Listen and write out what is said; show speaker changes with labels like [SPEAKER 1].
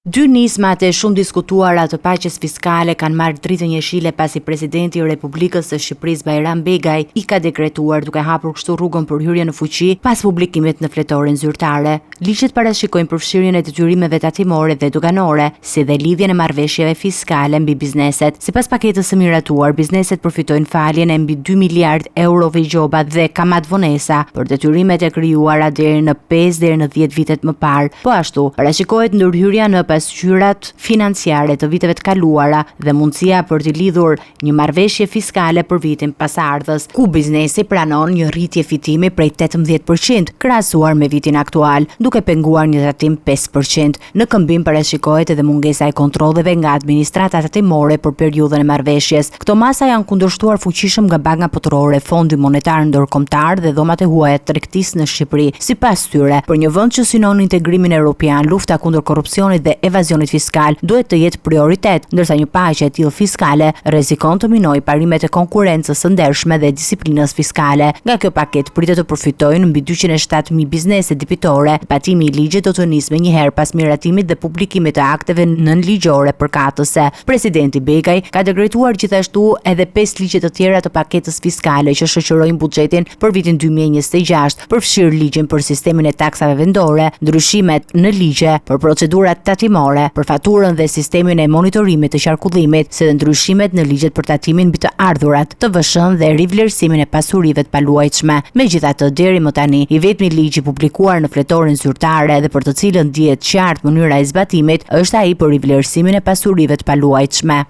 [SPEAKER 1] Dy nismat e shumë diskutuara të paqes fiskale kanë marrë dritën jeshile pasi presidenti i Republikës së Shqipërisë Bajram Begaj i ka dekretuar duke hapur kështu rrugën për hyrje në fuqi pas publikimit në fletoren zyrtare. Ligjet parashikojnë përfshirjen e detyrimeve tatimore dhe doganore, si dhe lidhjen e marrëveshjeve fiskale mbi bizneset. Sipas paketës së miratuar, bizneset përfitojnë faljen e mbi 2 miliard eurove gjoba dhe kamatavonesa për detyrimet e krijuara deri në 5 deri në 10 vitet më parë. Po ashtu, parashikohet ndërhyrja në pasqyrat financiare të viteve të kaluara dhe mundësia për të lidhur një marrëveshje fiskale për vitin pasardhës, ku biznesi pranon një rritje fitimi prej 18% krahasuar me vitin aktual, duke penguar një tatim 5%. Në këmbim parashikohet edhe mungesa e kontrolleve nga administrata tatimore për periudhën e marrëveshjes. Këto masa janë kundërshtuar fuqishëm nga Banka Botërore, Fondi Monetar Ndërkombëtar dhe dhomat e huaja të tregtisë në Shqipëri. Sipas tyre, për një vend që synon integrimin evropian, lufta kundër korrupsionit dhe evazionit fiskal duhet të jetë prioritet, ndërsa një paqe e tillë fiskale rrezikon të minojë parimet e konkurrencës së ndershme dhe disiplinës fiskale. Nga kjo paketë pritet të përfitojnë mbi 207.000 biznese debitore. Patimi i ligjit do të nisë më njëherë pas miratimit dhe publikimit të akteve nënligjore përkatëse. Presidenti Begaj ka dekretuar gjithashtu edhe 5 ligje të tjera të paketës fiskale që shoqërojnë buxhetin për vitin 2026, përfshir ligjin për sistemin e taksave vendore, ndryshimet në ligje për procedurat tatimore, për faturën dhe sistemin e monitorimit të qarkullimit, si dhe ndryshimet në ligjet për tatimin mbi të ardhurat, të vëshën dhe rivlerësimin e pasurive të paluajtshme. Megjithatë, deri më tani, i vetmi ligj i publikuar në fletoren zyrtare dhe për të cilën dihet qartë mënyra e zbatimit është ai për rivlerësimin e pasurive të paluajtshme.